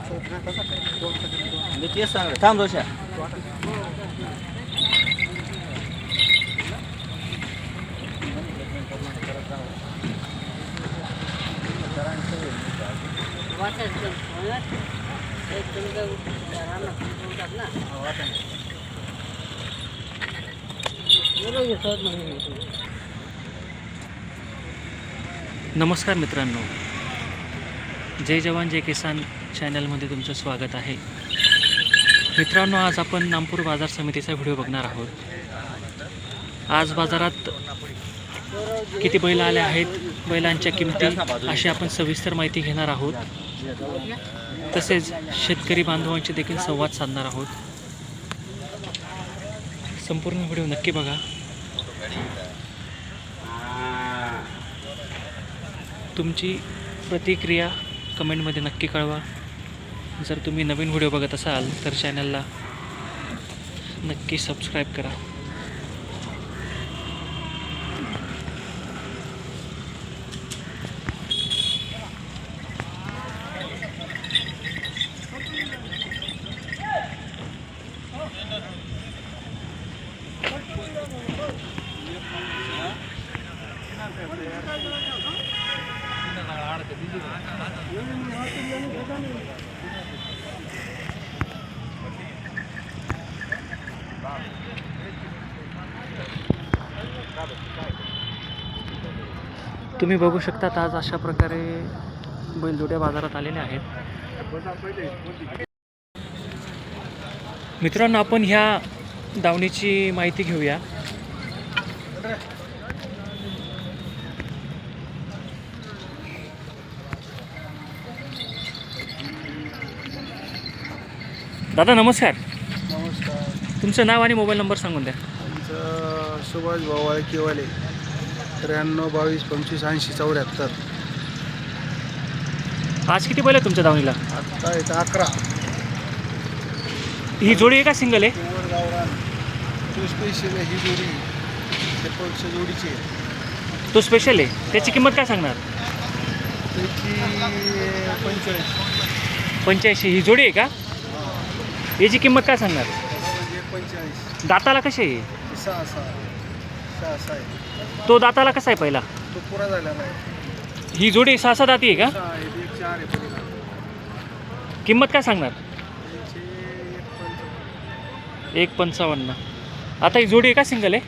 मी तेच सांगलं थांब दोषा. नमस्कार मित्रांनो, जय जवान जय किसान चॅनलमध्ये तुमचं स्वागत आहे. मित्रांनो, आज आपण नामपूर बाजार समितीचा व्हिडिओ बघणार आहोत. आज बाजारात किती बैल आले आहेत, बैलांच्या किमती अशी आपण सविस्तर माहिती घेणार आहोत. तसेच शेतकरी बांधवांशी देखील संवाद साधणार आहोत. संपूर्ण व्हिडिओ नक्की बघा. तुमची प्रतिक्रिया कमेंटमध्ये नक्की कळवा. जर तुम्ही नवीन व्हिडिओ बघत असाल तर चॅनलला नक्की सबस्क्राईब करा. तुम्ही बघू शकता आज अशा प्रकारे बैलजोड्या बाजारात आलेल्या आहेत. मित्रांनो, आपण ह्या दावणीची माहिती घेऊया. दादा नमस्कार. नमस्कार. तुमचं नाव आणि मोबाईल नंबर सांगून द्या. आमचं सुभाष भाऊ केवाले 93 22 25 80 74. आज किती बैल आहे तुमच्या दावणीला? आत्ता इथं 11. ही जोडी आहे का सिंगल आहे? ओव्हर गावरान तो स्पेशल ही जोडी शेपलच्या जोडीची आहे. तो स्पेशल आहे. त्याची किंमत काय सांगणार? त्याची 45. 85. ही जोडी आहे का? याची किंमत काय सांगणार? 45. दाताला कशी आहे? 6 आहे. तो दाताला कसा आहे पहिला? तो पुरा झालेला आहे. ही जोडी 6 दाती आहे का? 6 आहे. 1 4 आहे पहिला. किंमत काय सांगणार? त्याची 1.55. आता ही जोडी आहे का सिंगल आहे?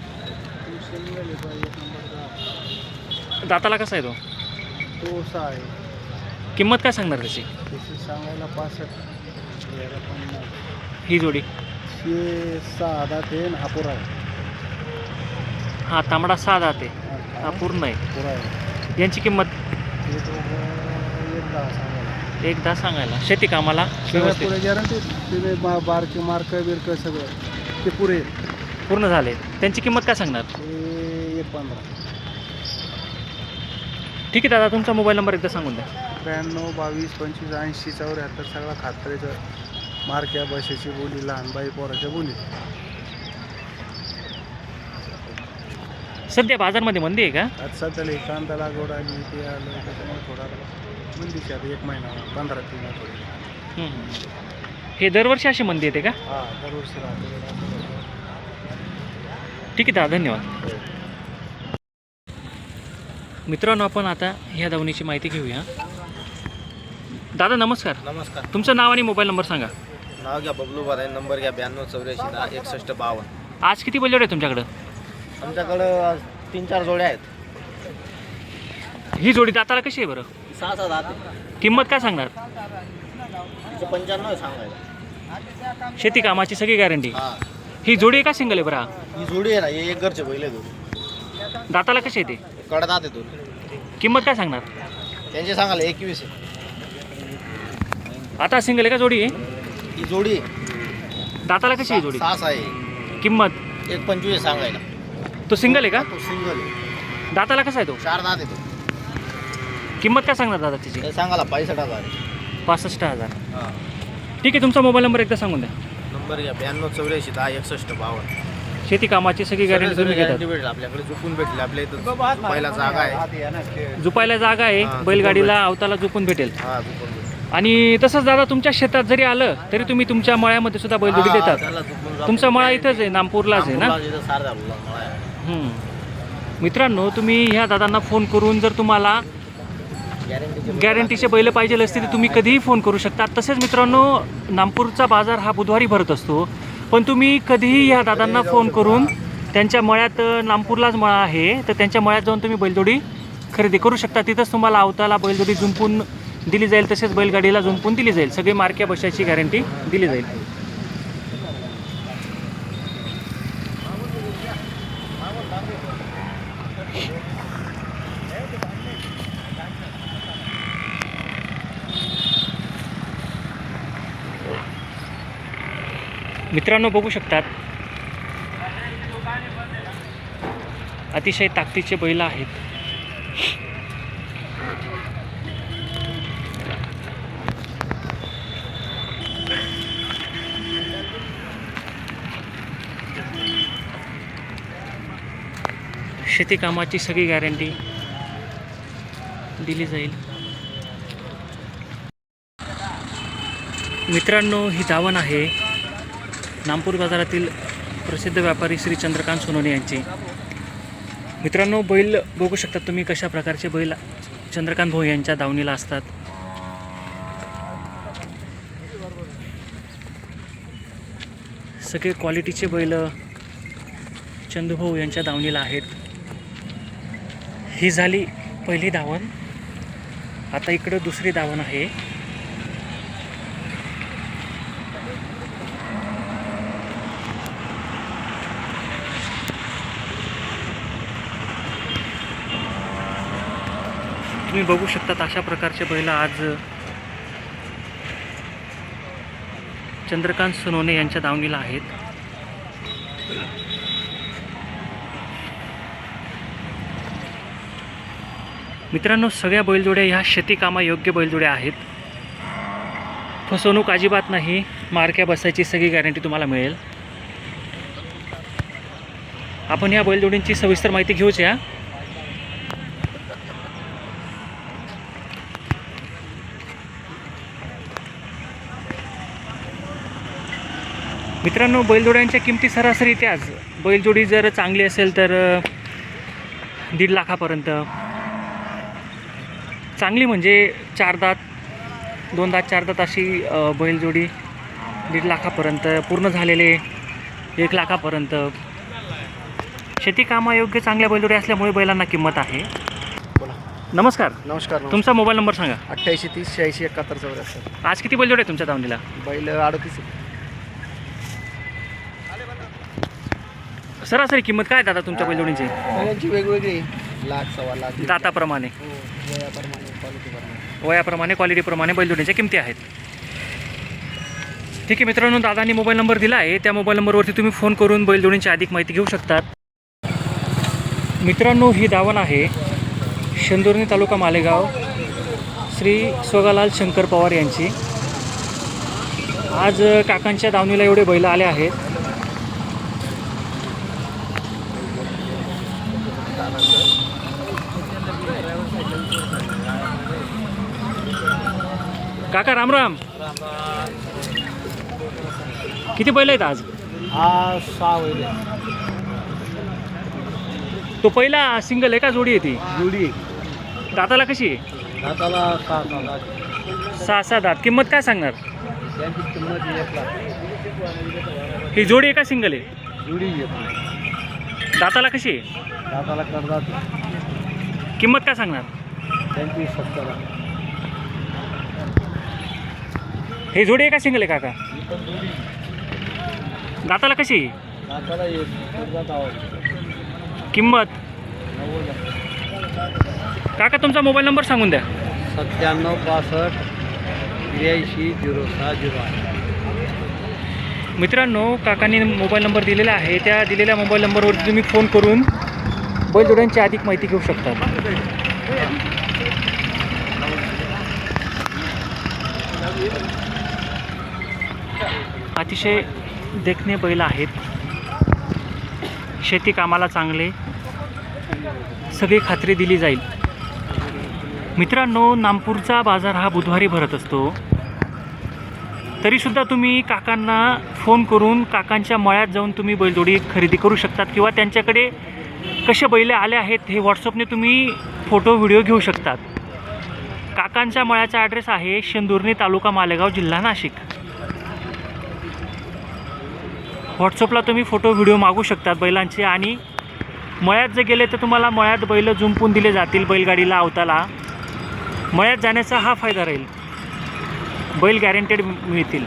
सिंगल आहे बाई, 1 नंबर. दाताला कसा आहे तो? तो 6 आहे. किंमत काय सांगणार त्याची? त्याची सांगायला 65. ही जोडी हे 6 दात आहे. हा पुरा आहे. हा तांबडा 6 दात आहे. हा पूर्ण आहे. पुरा आहे. यांची किंमत हे तो 1.10 सांगायला. 1.10 सांगायला. शेती कामाला व्यवस्थित पुरे गॅरंटी. तिने बारके मार्क बिरक सगळं ते पुरे पूर्ण झाले. त्यांची किंमत काय सांगणार? हे 1.15. ठीक आहे दादा, तुमचा मोबाईल नंबर एकदा सांगून द्या. 93 22 25 80 74. सगळा खात्रीचं मार्क्या बशाची बोली, लहान बाई पोराच्या बोली. सध्या बाजारमध्ये मंदी आहे का? आज सध्याला कांदा लागवड आली ते आलं त्याच्यामुळे थोडा मंदीची आता 1 महिना 15 3 आठवडे. हे दरवर्षी अशी मंदी येते का? हां, दरवर्षी राहते. ठीक आहे दादा, धन्यवाद. मित्रांनो, आपण आता ह्या दावणीची माहिती घेऊया. दादा नमस्कार. नमस्कार. तुमचं नाव आणि मोबाईल नंबर सांगा. नाव घ्या बबलू बाराय. नंबर घ्या 92 84 10 61 52. आज किती बैलजोड्या आहे तुमच्याकडं? आमच्याकडं 3-4 जोड्या आहेत. ही जोडी दाताला कशी आहे बरं? 6 दात. किंमत काय सांगणार? 95 सांगायला. शेती कामाची सगळी गॅरंटी. हां, ही जोडी आहे का सिंगल आहे बरं? ही जोडी आहे ना, हे एक घरचे बैल आहे. दोन दाताला कशी येते? कडदात आहे दोन. किंमत काय सांगणार? त्यांचे सांगायला 21 आहे. आता सिंगल आहे का जोडी आहे? ही जोडी दाताला कशी आहे जोडी? 6 आहे. किंमत 1.25 सांगायला. तो सिंगल आहे का? तो सिंगल आहे. दाताला कसा आहे तो? 4 दात आहे तो. किंमत काय सांगणार दादा तिची? ते सांगायला 65,000 आहे. 65,000. हां. ठीक आहे, तुमचा मोबाईल नंबर एकदा सांगून द्या. नंबर घ्या 92 84 10 61 52. शेती कामाची सगळी गॅरंटी तुम्ही घेतात. भेटेल आपल्याकडे. झुकून भेटले आपल्या इथं. पहिला जागा आहे. झुपायला जागा आहे. हां, बैलगाडीला अवताला झुपून भेटेल. हां, झुकून भेटेल. आणि तसंच दादा तुमच्या शेतात जरी आलं तरी तुम्ही तुमच्या मळ्यामध्ये सुद्धा बैलजोडी देतात. तुमचा मळा इथंच आहे, नामपूरलाच आहे ना? मित्रांनो, तुम्ही ह्या दादांना फोन करून जर तुम्हाला गॅरंटीचे बैल पाहिजे असतील तर तुम्ही कधीही फोन करू शकता. तसेच मित्रांनो, नामपूरचा बाजार हा बुधवारी भरत असतो, पण तुम्ही कधीही ह्या दादांना फोन करून त्यांच्या मळ्यात, नामपूरलाच मळा आहे तर त्यांच्या मळ्यात जाऊन तुम्ही बैलजोडी खरेदी करू शकता. तिथंच तुम्हाला अवताला बैलजोडी जुंपून दिली जाईल, तसेच बैलगाडीला जुंपून दिली जाईल. सगळी मार्क्या बशाची गॅरंटी दिली जाईल. मित्रांनो, बघू शकतात अतिशय ताकदीचे बैल आहेत. शेती कामाची सगळी गॅरंटी दिली जाईल. मित्रांनो, ही दावण आहे नामपूर बाजारातील प्रसिद्ध व्यापारी श्री चंद्रकांत सोनवणे यांची. मित्रांनो, बैल बघू शकता तुम्ही कशा प्रकारचे बैल चंद्रकांत भाऊ यांच्या दावणीला असतात. सगळे क्वालिटीचे बैल चंदूभाऊ यांच्या दावणीला आहेत. ही झाली पहिली दावण. आता इकडं दुसरी दावण आहे. तुम्ही बघू शकता अशा प्रकारचे बैल आज चंद्रकांत सोनवणे यांच्या दावणीला आहेत. मित्रांनो, सगळ्या बैलजोड्या ह्या शेती कामायोग्य बैलजोड्या आहेत. फसवणूक अजिबात नाही. मार्क्या बसायची सगळी गॅरंटी तुम्हाला मिळेल. आपण ह्या बैलजोडींची सविस्तर माहिती घेऊच या. मित्रांनो, बैलजोड्यांच्या किमती सरासरी त्याच. बैलजोडी जर चांगली असेल तर 1.5 लाखापर्यंत, चांगली म्हणजे 4 दात, 2 दात, 4 दात अशी बैलजोडी 1.5 लाखापर्यंत, पूर्ण झालेले 1 लाखापर्यंत. शेती कामायोग्य चांगल्या बैलजोडी असल्यामुळे बैलांना किंमत आहे. नमस्कार. नमस्कार. तुमचा मोबाईल नंबर सांगा. 88 30 86 71 74. आज किती बैलजोडी आहे तुमच्या दावणीला? बैल 38. सरासरी किंमत काय दादा तुमच्या बैलजोडींची? बैलांची वेगवेगळी, लाख, सव्वा लाख, दाताप्रमाणे, वयाप्रमाणे, क्वालिटीप्रमाणे. वयाप्रमाणे, क्वालिटीप्रमाणे बैलजोडींच्या किमती आहेत. ठीक आहे मित्रांनो, दादांनी मोबाईल नंबर दिला आहे. त्या मोबाईल नंबरवरती तुम्ही फोन करून बैलजोडींची अधिक माहिती घेऊ शकतात. मित्रांनो, ही दावण आहे शेंदुर्णी तालुका मालेगाव श्री स्वगालाल शंकर पवार यांची. आज काकांच्या दावणीला एवढे बैल आले आहेत. काका राम राम. किती बैल आहेत आज? 6 बैल. तो पहिला सिंगल आहे का जोडी आहे ती? जुडी. दाताला कशी आहे? दाताला 6 दात. किंमत काय सांगणार? त्यांची किंमत 1 लाख. ही जोडी आहे का सिंगल आहे? जुडी. दाताला कशी आहे? दाताला करतात. किंमत काय सांगणार? त्यांची 70. ही जोडी आहे का सिंगल आहे काका? दाताला कशी आहे? दाताला 1 करतात आहोत. किंमत? 90. काका तुमचा मोबाईल नंबर सांगून द्या. 97 65 83 06 मित्रांनो, काकांनी मोबाईल नंबर दिलेला आहे. त्या दिलेल्या मोबाईल नंबरवरती तुम्ही फोन करून बैलजोड्यांची अधिक माहिती घेऊ शकता. अतिशय देखणे बैल आहेत. शेती कामाला चांगले, सगळी खात्री दिली जाईल. मित्रांनो, नामपूरचा बाजार हा बुधवारी भरत असतो. तरीसुद्धा तुम्ही काकांना फोन करून काकांच्या मळ्यात जाऊन तुम्ही बैलजोडी खरेदी करू शकतात किंवा त्यांच्याकडे कसे बैल आले आहेत हे व्हॉट्सअपने तुम्ही फोटो व्हिडिओ घेऊ शकतात. काकांच्या मळ्याचा ॲड्रेस आहे शेंदुर्णी, तालुका मालेगाव, जिल्हा नाशिक. व्हॉट्सअपला तुम्ही फोटो व्हिडिओ मागू शकतात बैलांचे आणि मळ्यात जर गेले तर तुम्हाला मळ्यात बैल जुंपून दिले जातील. बैलगाडीला अवताला मळ्यात जाण्याचा हा फायदा राहील. बैल गॅरंटेड मिळतील.